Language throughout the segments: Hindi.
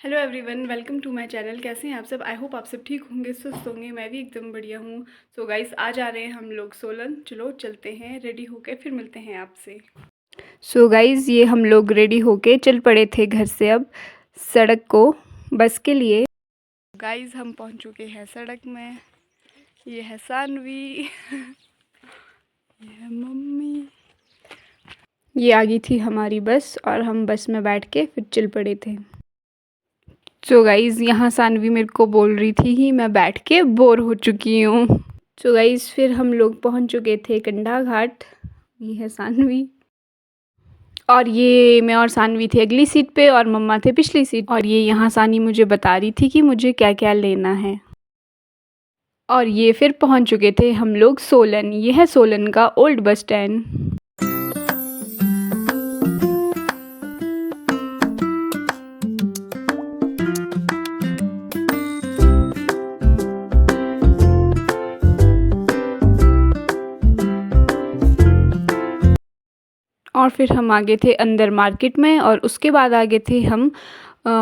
Hello everyone, welcome to my channel. कैसे हैं आप सब? आई होप आप सब ठीक होंगे, सुस्त होंगे। मैं भी एकदम बढ़िया हूँ। सो गाइस, आज आ रहे हैं हम लोग सोलन। चलो चलते हैं, रेडी होके फिर मिलते हैं आपसे। सो गाइस, ये हम लोग रेडी होके चल पड़े थे घर से अब सड़क को बस के लिए। गाइस, हम पहुँच चुके हैं सड़क में। ये है सानवी ये है मम्मी। ये आ गई थी हमारी बस और हम बस में बैठ के फिर चल पड़े थे। सो गाइज़, यहाँ सानवी मेरे को बोल रही थी कि मैं बैठ के बोर हो चुकी हूँ। सो गाइज़, फिर हम लोग पहुँच चुके थे कंडा घाट। ये है सानवी और ये मैं और सानवी थे अगली सीट पे और मम्मा थे पिछली सीट। और ये यहाँ सानी मुझे बता रही थी कि मुझे क्या क्या लेना है। और ये फिर पहुँच चुके थे हम लोग सोलन। ये है सोलन का ओल्ड बस स्टैंड। और फिर हम आगे थे अंदर मार्केट में और उसके बाद आगे थे हम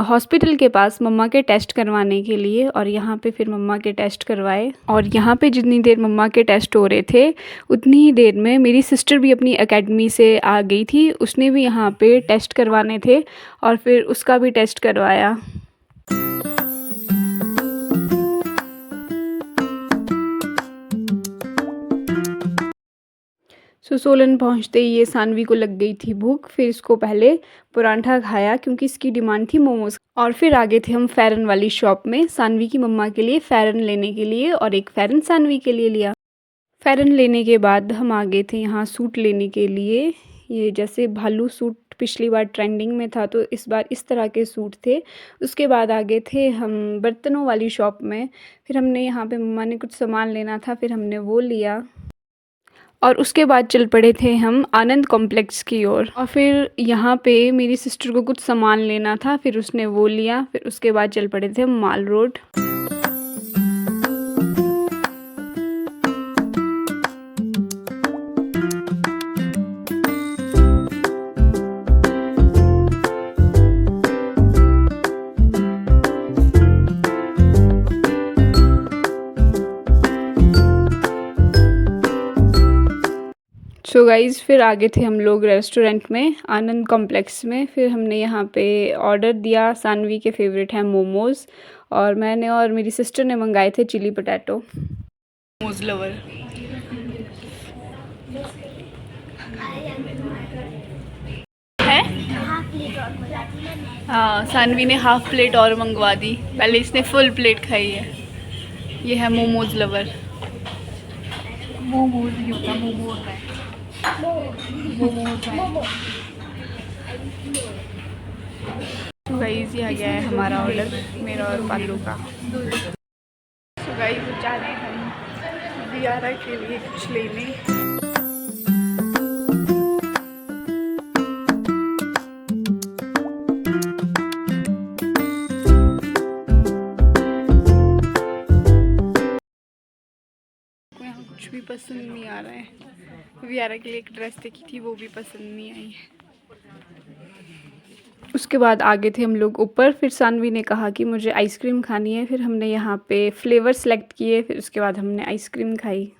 हॉस्पिटल के पास मम्मा के टेस्ट करवाने के लिए। और यहाँ पे फिर मम्मा के टेस्ट करवाए। और यहाँ पे जितनी देर मम्मा के टेस्ट हो रहे थे उतनी ही देर में मेरी सिस्टर भी अपनी एकेडमी से आ गई थी। उसने भी यहाँ पे टेस्ट करवाने थे और फिर उसका भी टेस्ट करवाया। सोलन पहुंचते ही ये सानवी को लग गई थी भूख। फिर इसको पहले परांठा खाया क्योंकि इसकी डिमांड थी मोमोज। और फिर आगे थे हम फ़ेरन वाली शॉप में सानवी की मम्मा के लिए फ़ेरन लेने के लिए और एक फ़ेरन सानवी के लिए लिया। फ़ेरन लेने के बाद हम आगे थे यहाँ सूट लेने के लिए। ये जैसे भालू सूट पिछली बार ट्रेंडिंग में था तो इस बार इस तरह के सूट थे। उसके बाद आगे थे हम बर्तनों वाली शॉप में। फिर हमने यहाँ पे मम्मा ने कुछ सामान लेना था, फिर हमने वो लिया। और उसके बाद चल पड़े थे हम आनंद कॉम्प्लेक्स की ओर। और फिर यहाँ पे मेरी सिस्टर को कुछ सामान लेना था, फिर उसने वो लिया। फिर उसके बाद चल पड़े थे हम माल रोड। सो गाइज़, फिर आगे थे हम लोग रेस्टोरेंट में आनंद कॉम्प्लेक्स में। फिर हमने यहाँ पे ऑर्डर दिया। सानवी के फेवरेट हैं मोमोज़ और मैंने और मेरी सिस्टर ने मंगाए थे चिली पोटैटो। मोमोज लवर है। हाँ, सानवी ने हाफ प्लेट और मंगवा दी। पहले इसने फुल प्लेट खाई है। ये है मोमोज लवर। मोमोज नहीं होता, मोमो होता है। तो गाइस, ये आ गया है हमारा ऑर्डर, मेरा और पालू का। तो गाइस, जा रहे हैं हम ज़ियारा के लिए कुछ लेने। यहाँ कुछ भी पसंद नहीं आ रहा है। ज़ियारा के लिए एक ड्रेस देखी थी, वो भी पसंद नहीं आई है। उसके बाद आगे थे हम लोग ऊपर। फिर सानवी ने कहा कि मुझे आइसक्रीम खानी है। फिर हमने यहाँ पे फ्लेवर सेलेक्ट किए। फिर उसके बाद हमने आइसक्रीम खाई।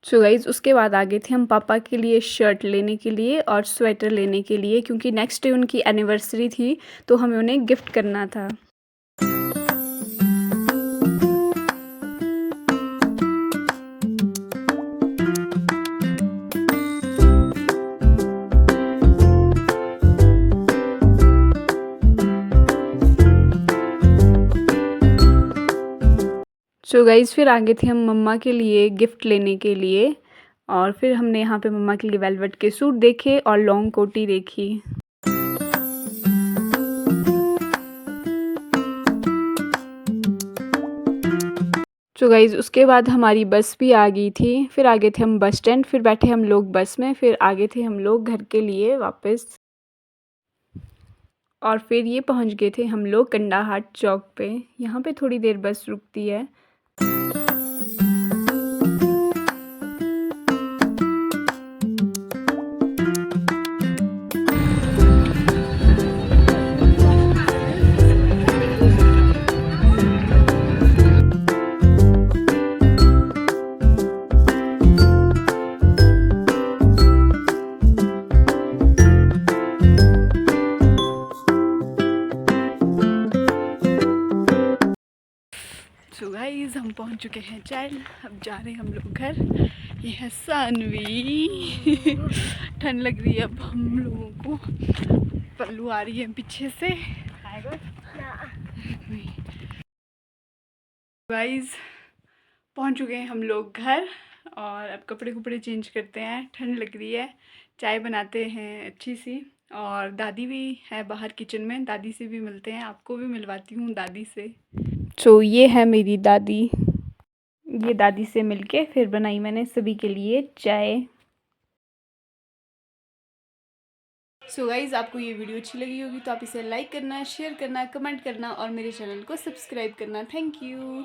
सो गाइज़, उसके बाद आगे थे हम पापा के लिए शर्ट लेने के लिए और स्वेटर लेने के लिए क्योंकि नेक्स्ट डे उनकी एनिवर्सरी थी तो हमें उन्हें गिफ्ट करना था। सो गाइज़, फिर आगे थे हम मम्मा के लिए गिफ्ट लेने के लिए। और फिर हमने यहाँ पे मम्मा के लिए वेलवेट के सूट देखे और लॉन्ग कोटी देखी। सो गाइज़, उसके बाद हमारी बस भी आ गई थी। फिर आगे थे हम बस स्टैंड। फिर बैठे हम लोग बस में। फिर आगे थे हम लोग घर के लिए वापस। और फिर ये पहुंच गए थे हम लोग कंडाहाट चौक पे। यहाँ पे थोड़ी देर बस रुकती है। गाइस हम पहुंच चुके हैं चाइल्ड, अब जा रहे हैं हम लोग घर। ये है सानवी। ठंड लग रही है अब हम लोगों को। पल्लू आ रही है पीछे से। गाइस पहुंच चुके हैं हम लोग घर और अब कपड़े कुपड़े चेंज करते हैं। ठंड लग रही है, चाय बनाते हैं अच्छी सी। और दादी भी है बाहर किचन में, दादी से भी मिलते हैं, आपको भी मिलवाती हूँ दादी से। ये है मेरी दादी। ये दादी से मिलके फिर बनाई मैंने सभी के लिए चाय। गाइज आपको ये वीडियो अच्छी लगी होगी तो आप इसे लाइक करना, शेयर करना, कमेंट करना और मेरे चैनल को सब्सक्राइब करना। Thank you.